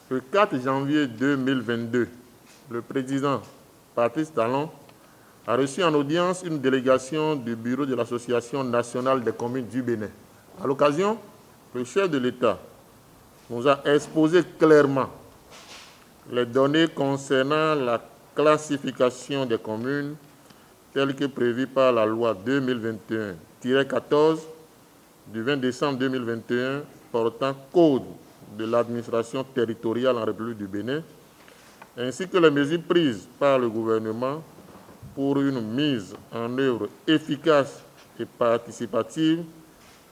Le 4 janvier 2022, le président Patrice Talon a reçu en audience une délégation du bureau de l'Association nationale des communes du Bénin. À l'occasion, le chef de l'État nous a exposé clairement les données concernant la classification des communes telle que prévue par la loi 2021-14 du 20 décembre 2021 portant Code de l'administration territoriale en République du Bénin, ainsi que les mesures prises par le gouvernement pour une mise en œuvre efficace et participative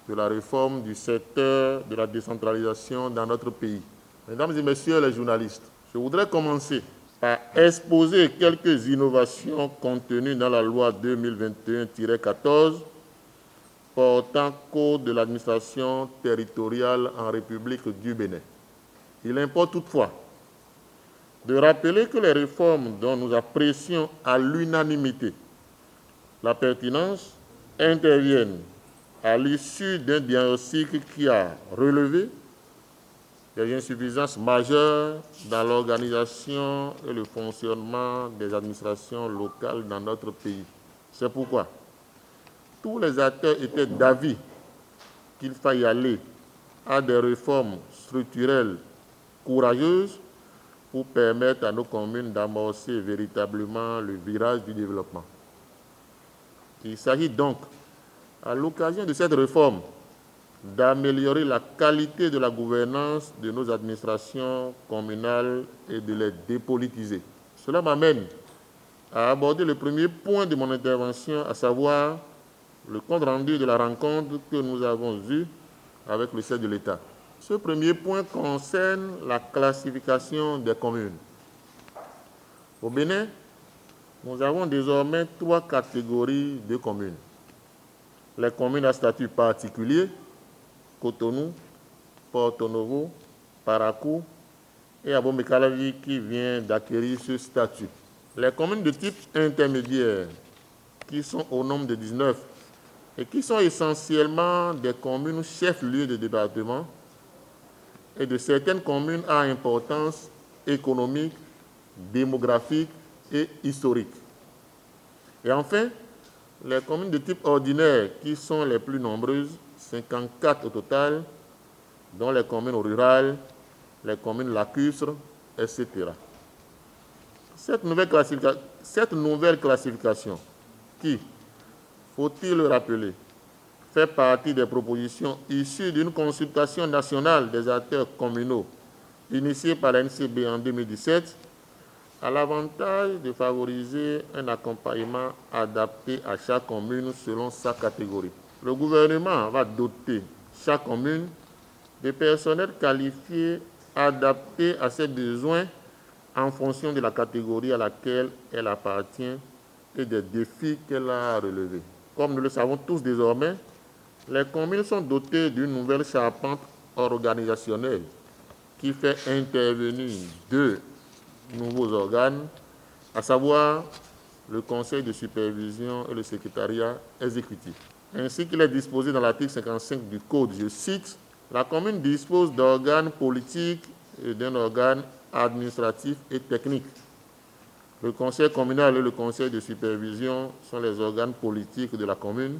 de la réforme du secteur de la décentralisation dans notre pays. Mesdames et messieurs les journalistes, je voudrais commencer par exposer quelques innovations contenues dans la loi 2021-14 portant Code de l'administration territoriale en République du Bénin. Il importe toutefois de rappeler que les réformes dont nous apprécions à l'unanimité la pertinence interviennent à l'issue d'un diagnostic qui a relevé des insuffisances majeures dans l'organisation et le fonctionnement des administrations locales dans notre pays. C'est pourquoi tous les acteurs étaient d'avis qu'il faille aller à des réformes structurelles courageuses pour permettre à nos communes d'amorcer véritablement le virage du développement. Il s'agit donc, à l'occasion de cette réforme, d'améliorer la qualité de la gouvernance de nos administrations communales et de les dépolitiser. Cela m'amène à aborder le premier point de mon intervention, à savoir le compte rendu de la rencontre que nous avons eue avec le chef de l'État. Ce premier point concerne la classification des communes. Au Bénin, nous avons désormais 3 catégories de communes. Les communes à statut particulier, Cotonou, Porto Novo, Parakou et Abomey-Calavi qui vient d'acquérir ce statut. Les communes de type intermédiaire, qui sont au nombre de 19 et qui sont essentiellement des communes chefs-lieux de département et de certaines communes à importance économique, démographique et historique. Et enfin, les communes de type ordinaire, qui sont les plus nombreuses, 54 au total, dont les communes rurales, les communes lacustres, etc. Cette nouvelle classification, qui, faut-il le rappeler, fait partie des propositions issues d'une consultation nationale des acteurs communaux initiée par la NCB en 2017, a l'avantage de favoriser un accompagnement adapté à chaque commune selon sa catégorie. Le gouvernement va doter chaque commune de personnels qualifiés adaptés à ses besoins en fonction de la catégorie à laquelle elle appartient et des défis qu'elle a à relever. Comme nous le savons tous désormais, les communes sont dotées d'une nouvelle charpente organisationnelle qui fait intervenir 2 nouveaux organes, à savoir le conseil de supervision et le secrétariat exécutif. Ainsi qu'il est disposé dans l'article 55 du Code, je cite, « La commune dispose d'organes politiques et d'un organe administratif et technique. Le conseil communal et le conseil de supervision sont les organes politiques de la commune.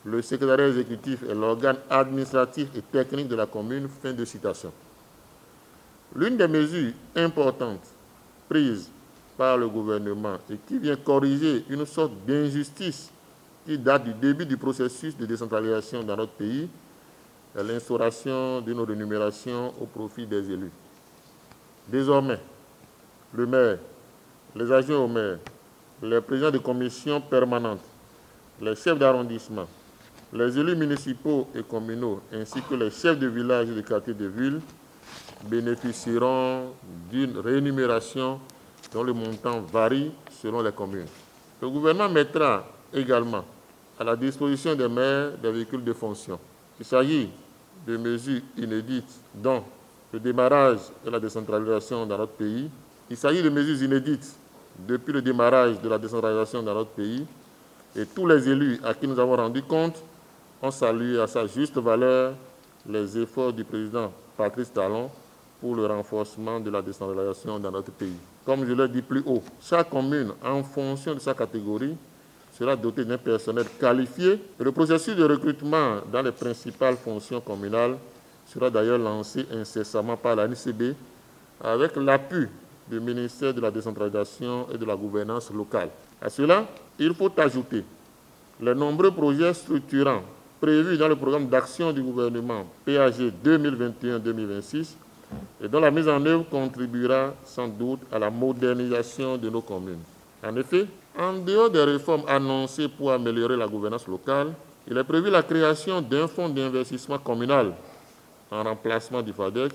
Le secrétariat exécutif est l'organe administratif et technique de la commune. » Fin de citation. L'une des mesures importantes prises par le gouvernement et qui vient corriger une sorte d'injustice qui date du début du processus de décentralisation dans notre pays est l'instauration d'une rémunération au profit des élus. Désormais, le maire, les adjoints au maire, les présidents de commissions permanentes, les chefs d'arrondissement, les élus municipaux et communaux, ainsi que les chefs de village et de quartier de ville bénéficieront d'une rémunération dont le montant varie selon les communes. Le gouvernement mettra également à la disposition des maires des véhicules de fonction. Il s'agit de mesures inédites dont le démarrage de la décentralisation dans notre pays. Il s'agit de mesures inédites depuis le démarrage de la décentralisation dans notre pays et tous les élus à qui nous avons rendu compte ont salué à sa juste valeur les efforts du président Patrice Talon pour le renforcement de la décentralisation dans notre pays. Comme je l'ai dit plus haut, chaque commune, en fonction de sa catégorie, sera dotée d'un personnel qualifié. Le processus de recrutement dans les principales fonctions communales sera d'ailleurs lancé incessamment par la NCB avec l'appui du ministère de la décentralisation et de la gouvernance locale. À cela, il faut ajouter les nombreux projets structurants prévus dans le programme d'action du gouvernement PAG 2021-2026 et dont la mise en œuvre contribuera sans doute à la modernisation de nos communes. En effet, en dehors des réformes annoncées pour améliorer la gouvernance locale, il est prévu la création d'un fonds d'investissement communal en remplacement du FADEC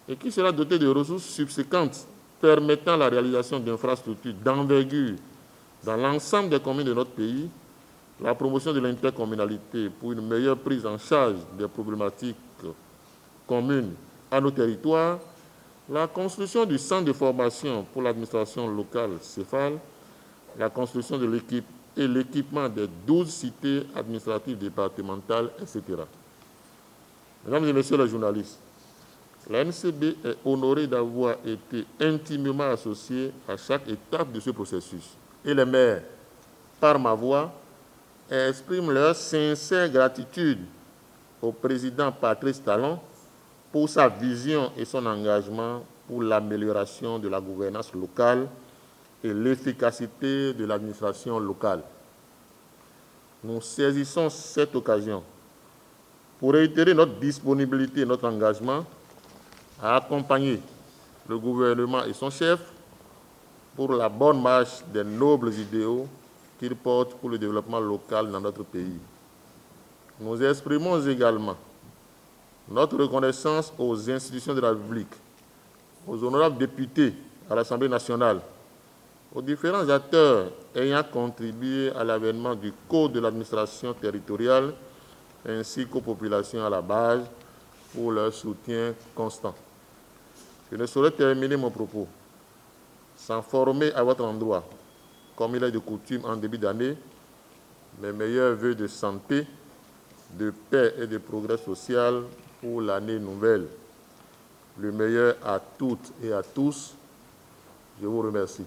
et qui sera doté de ressources subséquentes permettant la réalisation d'infrastructures d'envergure dans l'ensemble des communes de notre pays, la promotion de l'intercommunalité pour une meilleure prise en charge des problématiques communes à nos territoires, la construction du centre de formation pour l'administration locale CEFAL, la construction de l'équipe et l'équipement des 12 cités administratives départementales, etc. Mesdames et messieurs les journalistes, la NCB est honorée d'avoir été intimement associée à chaque étape de ce processus. Et les maires, par ma voix, expriment leur sincère gratitude au président Patrice Talon pour sa vision et son engagement pour l'amélioration de la gouvernance locale et l'efficacité de l'administration locale. Nous saisissons cette occasion pour réitérer notre disponibilité et notre engagement à accompagner le gouvernement et son chef pour la bonne marche des nobles idéaux qu'il porte pour le développement local dans notre pays. Nous exprimons également notre reconnaissance aux institutions de la République, aux honorables députés à l'Assemblée nationale, aux différents acteurs ayant contribué à l'avènement du Code de l'administration territoriale, ainsi qu'aux populations à la base pour leur soutien constant. Je ne saurais terminer mon propos sans former à votre endroit, comme il est de coutume en début d'année, mes meilleurs vœux de santé, de paix et de progrès social pour l'année nouvelle. Le meilleur à toutes et à tous. Je vous remercie.